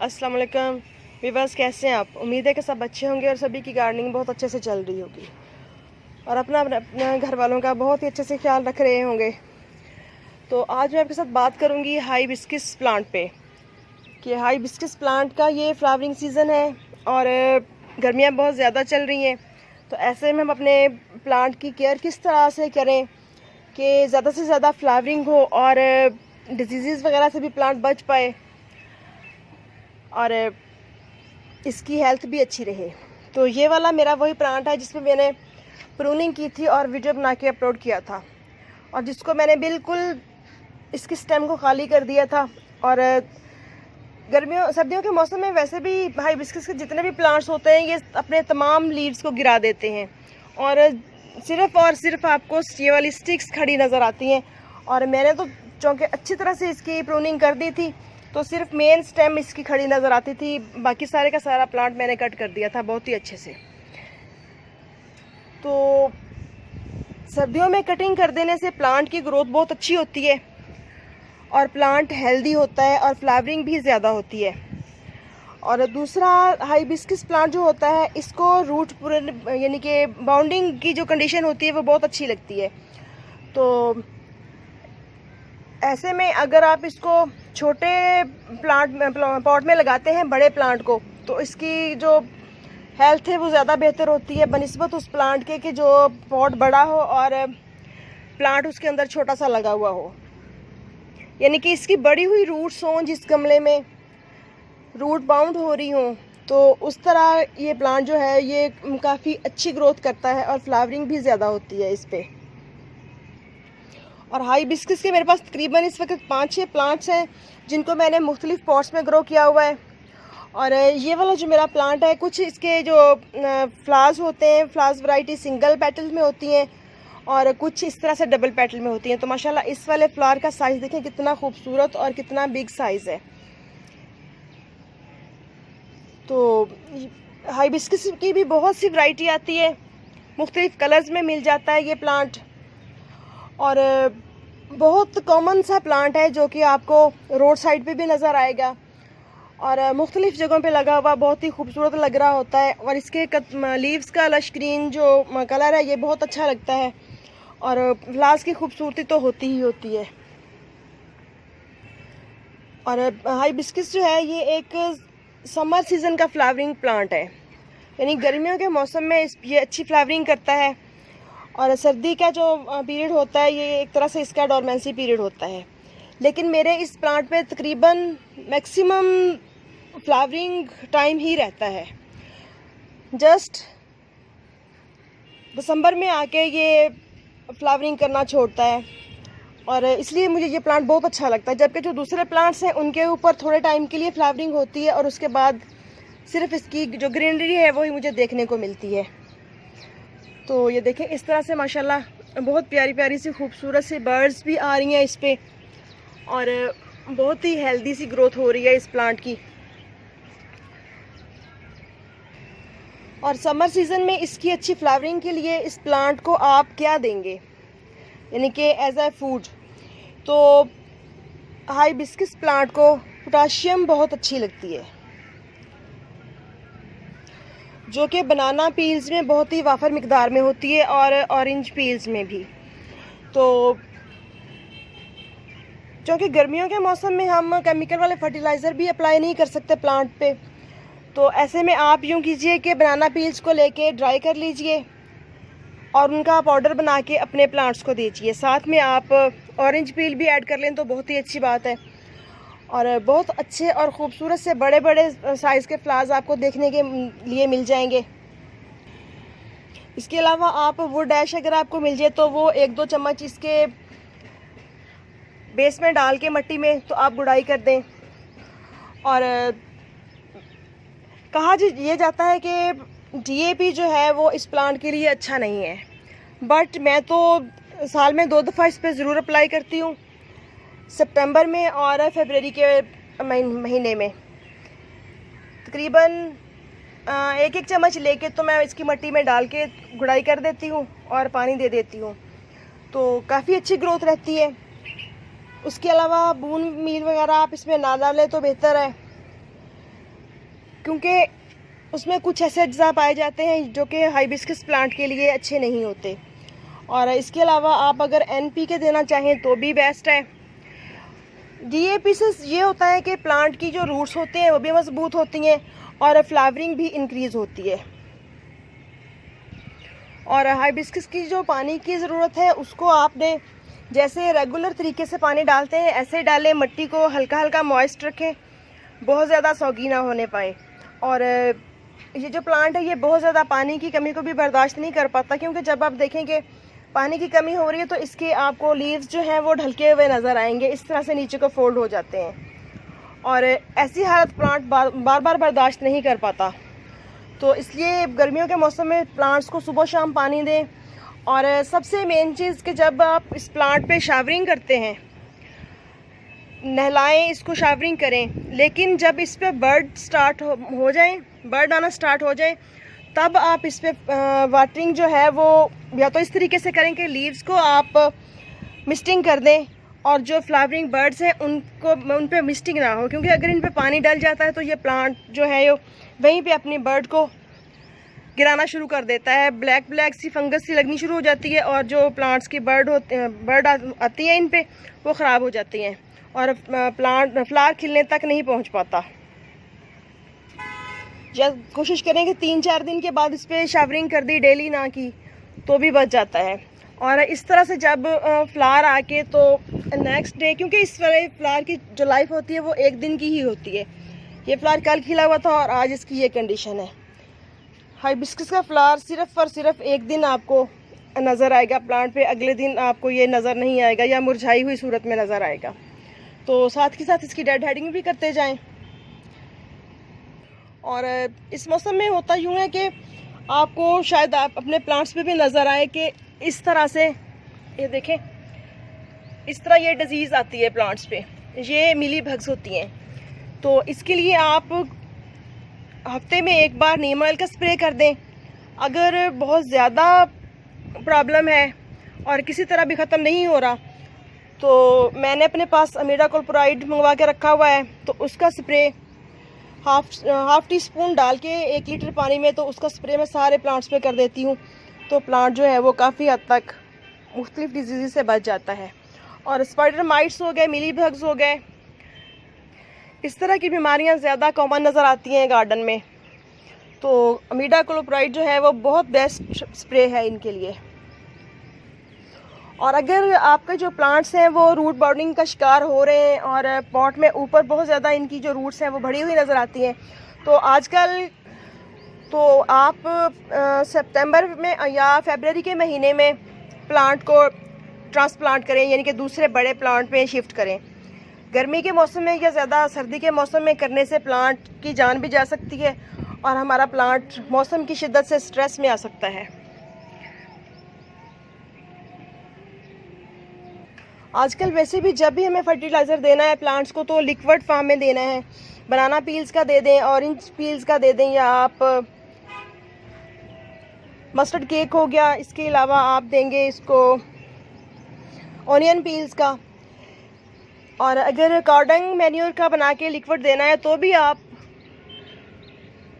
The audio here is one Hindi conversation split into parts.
अस्सलाम वालेकुम व्यूअर्स, कैसे हैं आप? उम्मीद है कि सब अच्छे होंगे और सभी की गार्डनिंग बहुत अच्छे से चल रही होगी और अपना घर वालों का बहुत ही अच्छे से ख्याल रख रहे होंगे। तो आज मैं आपके साथ बात करूंगी हाइबिस्कस प्लांट पे कि हाइबिस्कस प्लांट का ये फ्लावरिंग सीज़न है और गर्मियाँ बहुत ज़्यादा चल रही हैं। तो ऐसे में हम अपने प्लांट की केयर किस तरह से करें कि ज़्यादा से ज़्यादा फ्लावरिंग हो और डिजीज़ वगैरह से भी प्लांट बच पाए और इसकी हेल्थ भी अच्छी रहे। तो ये वाला मेरा वही प्लांट है जिसमें मैंने प्रूनिंग की थी और वीडियो बना के अपलोड किया था और जिसको मैंने बिल्कुल इसके स्टेम को खाली कर दिया था। और सर्दियों के मौसम में वैसे भी हाइबिस्कस के जितने भी प्लांट्स होते हैं ये अपने तमाम लीव्स को गिरा देते हैं और सिर्फ आपको ये वाली स्टिक्स खड़ी नज़र आती हैं। और मैंने तो चूँकि अच्छी तरह से इसकी प्रूनिंग कर दी थी तो सिर्फ मेन स्टेम इसकी खड़ी नज़र आती थी, बाकी सारे का सारा प्लांट मैंने कट कर दिया था बहुत ही अच्छे से। तो सर्दियों में कटिंग कर देने से प्लांट की ग्रोथ बहुत अच्छी होती है और प्लांट हेल्दी होता है और फ्लावरिंग भी ज़्यादा होती है। और दूसरा, हाइबिस्कस प्लांट जो होता है इसको रूट पूरे यानी कि बाउंडिंग की जो कंडीशन होती है वो बहुत अच्छी लगती है। तो ऐसे में अगर आप इसको छोटे पॉट में लगाते हैं बड़े प्लांट को तो इसकी जो हेल्थ है वो ज़्यादा बेहतर होती है बनिस्बत उस प्लांट के कि जो पॉट बड़ा हो और प्लांट उसके अंदर छोटा सा लगा हुआ हो। यानी कि इसकी बड़ी हुई रूट्स हों, जिस गमले में रूट बाउंड हो रही हों, तो उस तरह ये प्लांट जो है ये काफ़ी अच्छी ग्रोथ करता है और फ्लावरिंग भी ज़्यादा होती है इस पर। और हाइबिस्कस के मेरे पास तकरीबन इस वक्त 5-6 प्लांट्स हैं जिनको मैंने मुख्तलिफ पॉट्स में ग्रो किया हुआ है। और ये वाला जो मेरा प्लांट है, कुछ इसके जो फ्लावर्स होते हैं, फ्लावर्स वैरायटी सिंगल पेटल में होती हैं और कुछ इस तरह से डबल पेटल में होती हैं। तो माशाल्लाह इस वाले फ्लावर का साइज़ देखें कितना खूबसूरत और कितना बिग साइज़ है। तो हाइबिस्कस की भी बहुत सी वैरायटी आती है, मुख्तलिफ कलर्स में मिल जाता है ये प्लांट और बहुत कॉमन सा प्लांट है जो कि आपको रोड साइड पे भी नज़र आएगा और मुख्तलिफ जगहों पे लगा हुआ बहुत ही खूबसूरत लग रहा होता है। और इसके लीव्स का लश ग्रीन जो कलर है ये बहुत अच्छा लगता है और फ्लावर्स की खूबसूरती तो होती ही होती है। और हाइबिस्कस जो है ये एक समर सीज़न का फ्लावरिंग प्लांट है, यानी गर्मियों के मौसम में ये अच्छी फ्लावरिंग करता है और सर्दी का जो पीरियड होता है ये एक तरह से इसका डोरमेंसी पीरियड होता है। लेकिन मेरे इस प्लांट पे तकरीबन मैक्सिमम फ्लावरिंग टाइम ही रहता है, जस्ट दिसंबर में आके ये फ्लावरिंग करना छोड़ता है और इसलिए मुझे ये प्लांट बहुत अच्छा लगता है। जबकि जो दूसरे प्लांट्स हैं उनके ऊपर थोड़े टाइम के लिए फ्लावरिंग होती है और उसके बाद सिर्फ इसकी जो ग्रीनरी है वही मुझे देखने को मिलती है। तो ये देखें इस तरह से माशाल्लाह बहुत प्यारी प्यारी सी खूबसूरत सी बर्ड्स भी आ रही हैं इस पे और बहुत ही हेल्दी सी ग्रोथ हो रही है इस प्लांट की। और समर सीज़न में इसकी अच्छी फ्लावरिंग के लिए इस प्लांट को आप क्या देंगे, यानी कि एज ए फूड, तो हाइबिस्कस प्लांट को पोटाशियम बहुत अच्छी लगती है जो कि बनाना पील्स में बहुत ही वाफर मिकदार में होती है और ऑरेंज पील्स में भी। तो क्योंकि गर्मियों के मौसम में हम केमिकल वाले फर्टिलाइज़र भी अप्लाई नहीं कर सकते प्लांट पे, तो ऐसे में आप यूँ कीजिए कि बनाना पील्स को लेके ड्राई कर लीजिए और उनका पाउडर बना के अपने प्लांट्स को दीजिए। साथ में आप ऑरेंज पील भी ऐड कर लें तो बहुत ही अच्छी बात है और बहुत अच्छे और ख़ूबसूरत से बड़े बड़े साइज़ के फ्लावर्स आपको देखने के लिए मिल जाएंगे। इसके अलावा आप वो डैश अगर आपको मिल जाए तो वो 1-2 चम्मच इसके बेस में डाल के मट्टी में तो आप गुड़ाई कर दें। और कहा ये जाता है कि डीएपी जो है वो इस प्लांट के लिए अच्छा नहीं है, बट मैं तो साल में 2 दफ़ा इस पर ज़रूर अप्लाई करती हूँ, सितंबर में और फरवरी के महीने में। तकरीबन 1-1 चम्मच लेके तो मैं इसकी मट्टी में डाल के गुड़ाई कर देती हूँ और पानी दे देती हूँ, तो काफ़ी अच्छी ग्रोथ रहती है। उसके अलावा बून मील वगैरह आप इसमें ना डालें तो बेहतर है। क्योंकि उसमें कुछ ऐसे अज्जा पाए जाते हैं जो कि हाइबिस्कस प्लांट के लिए अच्छे नहीं होते। और इसके अलावा आप अगर NPK देना चाहें तो भी बेस्ट है। DAP से ये होता है कि प्लांट की जो रूट्स होते हैं वो भी मजबूत होती हैं और फ्लावरिंग भी इंक्रीज़ होती है। और हाइबिस्कस की जो पानी की ज़रूरत है उसको आपने जैसे रेगुलर तरीके से पानी डालते हैं ऐसे डालें, मिट्टी को हल्का हल्का मॉइस्ट रखें, बहुत ज़्यादा सौगी ना होने पाए। और ये जो प्लांट है ये बहुत ज़्यादा पानी की कमी को भी बर्दाश्त नहीं कर पाता, क्योंकि जब आप देखेंगे पानी की कमी हो रही है तो इसके आपको लीव्स जो हैं वो ढलके हुए नज़र आएंगे, इस तरह से नीचे को फोल्ड हो जाते हैं और ऐसी हालत प्लांट बार बार बर्दाश्त नहीं कर पाता। तो इसलिए गर्मियों के मौसम में प्लांट्स को सुबह शाम पानी दें। और सबसे मेन चीज़ कि जब आप इस प्लांट पे शावरिंग करते हैं, नहलाएं, इसको शावरिंग करें, लेकिन जब इस पे बर्ड आना स्टार्ट हो जाए तब आप इस पे वाटरिंग जो है वो या तो इस तरीके से करें कि लीव्स को आप मिस्टिंग कर दें और जो फ्लावरिंग बर्ड्स हैं उन पे मिस्टिंग ना हो, क्योंकि अगर इन पे पानी डल जाता है तो ये प्लांट जो है ये वहीं पे अपनी बर्ड को गिराना शुरू कर देता है, ब्लैक सी फंगस सी लगनी शुरू हो जाती है और जो प्लांट्स की बर्ड आती है इन पे वो ख़राब हो जाती हैं और फ्लावर खिलने तक नहीं पहुंच पाता। या कोशिश करें कि 3-4 दिन के बाद इस पर शावरिंग कर दी, डेली ना की तो भी बच जाता है। और इस तरह से जब फ्लावर आके तो नेक्स्ट डे, क्योंकि इस वाले फ्लावर की जो लाइफ होती है वो एक दिन की ही होती है, ये फ्लावर कल खिला हुआ था और आज इसकी ये कंडीशन है। हाइबिस्कस का फ्लावर सिर्फ और सिर्फ एक दिन आपको नज़र आएगा प्लांट पे, अगले दिन आपको ये नज़र नहीं आएगा या मुरझाई हुई सूरत में नज़र आएगा। तो साथ के साथ इसकी डेड हेडिंग भी करते जाएं। और इस मौसम में होता यूँ है कि आपको शायद आप अपने प्लांट्स पे भी नज़र आए कि इस तरह से, ये देखें, इस तरह ये डिजीज़ आती है प्लांट्स पे, ये मिली बग्स होती हैं। तो इसके लिए आप हफ्ते में एक बार नीम ऑयल का स्प्रे कर दें। अगर बहुत ज़्यादा प्रॉब्लम है और किसी तरह भी ख़त्म नहीं हो रहा तो मैंने अपने पास इमिडाक्लोप्राइड मंगवा के रखा हुआ है, तो उसका स्प्रे हाफ टी स्पून डाल के 1 लीटर पानी में, तो उसका स्प्रे मैं सारे प्लांट्स पे कर देती हूँ। तो प्लांट जो है वो काफ़ी हद तक मुख्तलिफ डिजीज़ से बच जाता है। और स्पाइडर माइट्स हो गए, मिली बग्स हो गए, इस तरह की बीमारियां ज़्यादा कॉमन नज़र आती हैं गार्डन में, तो इमिडाक्लोप्राइड जो है वो बहुत बेस्ट स्प्रे है इनके लिए। और अगर आपके जो प्लांट्स हैं वो रूट बॉर्डिंग का शिकार हो रहे हैं और पॉट में ऊपर बहुत ज़्यादा इनकी जो रूट्स हैं वो बढ़ी हुई नज़र आती हैं, तो आजकल तो आप सितंबर में या फरवरी के महीने में प्लांट को ट्रांसप्लांट करें, यानी कि दूसरे बड़े प्लांट में शिफ्ट करें। गर्मी के मौसम में या ज़्यादा सर्दी के मौसम में करने से प्लांट की जान भी जा सकती है और हमारा प्लांट मौसम की शिद्दत से स्ट्रेस में आ सकता है। आजकल वैसे भी जब भी हमें फर्टिलाइज़र देना है प्लांट्स को तो लिक्विड फॉर्म में देना है। बनाना पील्स का दे दें, ऑरेंज पील्स का दे दें, या आप मस्टर्ड केक हो गया, इसके अलावा आप देंगे इसको ऑनियन पील्स का। और अगर कार्डंग मैन्योर का बना के लिक्विड देना है तो भी आप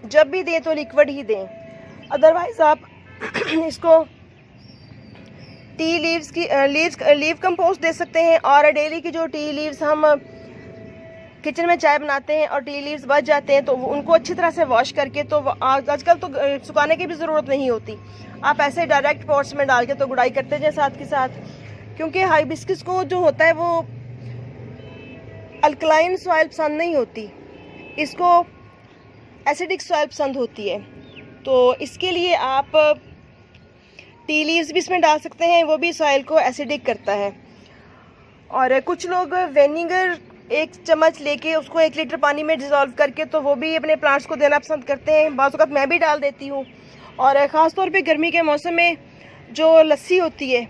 जब भी दें तो लिक्विड ही दें। अदरवाइज़ आप इसको टी लीव्स की लीव कंपोस्ट दे सकते हैं। और डेली की जो टी लीव्स हम किचन में चाय बनाते हैं और टी लीव्स बच जाते हैं तो उनको अच्छी तरह से वॉश करके, तो आजकल तो सुखाने की भी ज़रूरत नहीं होती, आप ऐसे डायरेक्ट पॉट्स में डाल के तो गुड़ाई करते जाए साथ के साथ। क्योंकि हाइबिस्कस को जो होता है वो अल्कलाइन सॉइल पसंद नहीं होती, इसको एसिडिक सॉइल पसंद होती है। तो इसके लिए आप टी लीव्स भी इसमें डाल सकते हैं, वो भी सॉइल को एसिडिक करता है। और कुछ लोग विनेगर 1 चम्मच लेके उसको 1 लीटर पानी में डिज़ोल्व करके तो वो भी अपने प्लांट्स को देना पसंद करते हैं। बाज़ वक़्त मैं भी डाल देती हूँ। और ख़ास तौर पे गर्मी के मौसम में जो लस्सी होती है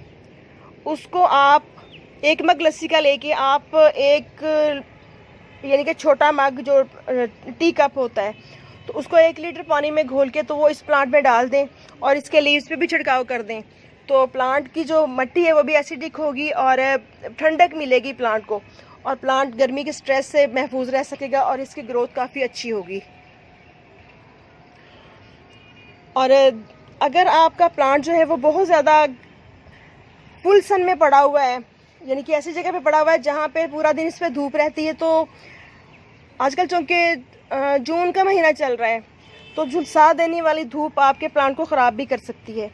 उसको आप 1 मग लस्सी का लेके आप एक यानी कि छोटा मग जो टी कप होता है तो उसको 1 लीटर पानी में घोल के तो वो इस प्लांट में डाल दें और इसके लीव्स पे भी छिड़काव कर दें, तो प्लांट की जो मिट्टी है वो भी एसिडिक होगी और ठंडक मिलेगी प्लांट को, और प्लांट गर्मी के स्ट्रेस से महफूज रह सकेगा और इसकी ग्रोथ काफ़ी अच्छी होगी। और अगर आपका प्लांट जो है वो बहुत ज़्यादा फुल सन में पड़ा हुआ है, यानी कि ऐसी जगह पे पड़ा हुआ है जहाँ पे पूरा दिन इस पर धूप रहती है, तो आजकल चूँकि जून का महीना चल रहा है, तो झुलसा देने वाली धूप आपके प्लांट को ख़राब भी कर सकती है।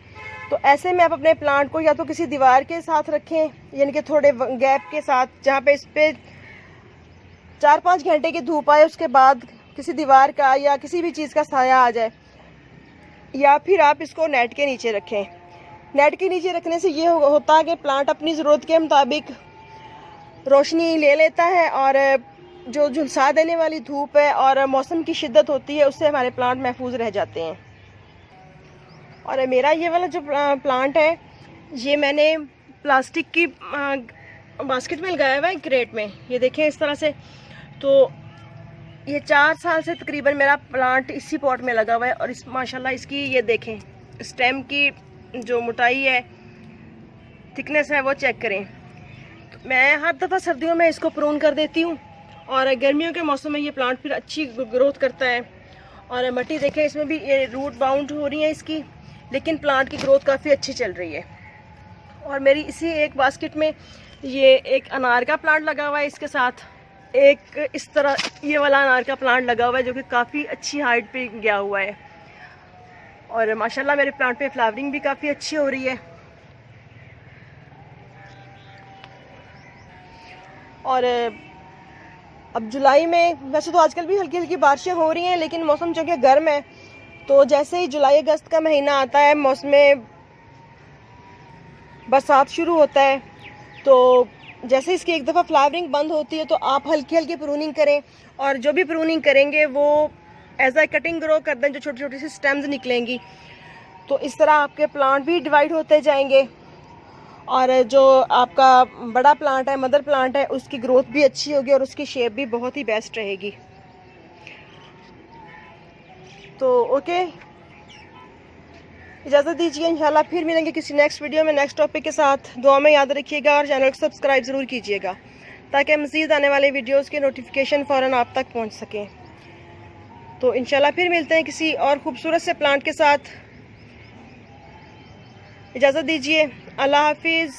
तो ऐसे में आप अपने प्लांट को या तो किसी दीवार के साथ रखें, यानी कि थोड़े गैप के साथ, जहाँ पे इस पर 4-5 घंटे की धूप आए, उसके बाद किसी दीवार का या किसी भी चीज़ का साया आ जाए, या फिर आप इसको नेट के नीचे रखें। नेट के नीचे रखने से ये होता है कि प्लांट अपनी ज़रूरत के मुताबिक रोशनी ले लेता है, और जो झुलसा देने वाली धूप है और मौसम की शिद्दत होती है, उससे हमारे प्लांट महफूज रह जाते हैं। और मेरा ये वाला जो प्लांट है, ये मैंने प्लास्टिक की बास्केट में लगाया हुआ है, क्रेट में। ये देखें इस तरह से। तो ये 4 साल से तकरीबन मेरा प्लांट इसी पॉट में लगा हुआ है, और इस माशाल्लाह इसकी ये देखें स्टेम की जो मोटाई है, थिकनेस है, वो चेक करें। तो मैं हर दफ़ा सर्दियों में इसको प्रून कर देती हूँ, और गर्मियों के मौसम में ये प्लांट फिर अच्छी ग्रोथ करता है। और मिट्टी देखें, इसमें भी ये रूट बाउंड हो रही है इसकी, लेकिन प्लांट की ग्रोथ काफ़ी अच्छी चल रही है। और मेरी इसी एक बास्केट में ये एक अनार का प्लांट लगा हुआ है, इसके साथ एक इस तरह ये वाला अनार का प्लांट लगा हुआ है, जो कि काफ़ी अच्छी हाइट पे गया हुआ है। और माशाल्लाह मेरे प्लांट पे फ्लावरिंग भी काफ़ी अच्छी हो रही है। और अब जुलाई में, वैसे तो आजकल भी हल्की हल्की बारिशें हो रही हैं, लेकिन मौसम जो कि गर्म है, तो जैसे ही जुलाई अगस्त का महीना आता है, मौसम में बरसात शुरू होता है, तो जैसे इसकी एक दफ़ा फ्लावरिंग बंद होती है, तो आप हल्की हल्की प्रूनिंग करें, और जो भी प्रूनिंग करेंगे वो एज अ कटिंग ग्रो कर दें, जो छोटी छोटी सी स्टेम्स निकलेंगी। तो इस तरह आपके प्लांट भी डिवाइड होते जाएंगे, और जो आपका बड़ा प्लांट है, मदर प्लांट है, उसकी ग्रोथ भी अच्छी होगी, और उसकी शेप भी बहुत ही बेस्ट रहेगी। तो ओके, इजाज़त दीजिए, इंशाल्लाह फिर मिलेंगे किसी नेक्स्ट वीडियो में नेक्स्ट टॉपिक के साथ। दुआ में याद रखिएगा, और चैनल को सब्सक्राइब ज़रूर कीजिएगा, ताकि मज़ीद आने वाले वीडियोज़ के नोटिफिकेशन फ़ौरन आप तक पहुँच सकें। तो इंशाल्लाह फिर मिलते हैं किसी और ख़ूबसूरत से प्लांट के साथ। इजाज़त दीजिए, अल्लाह हाफिज़।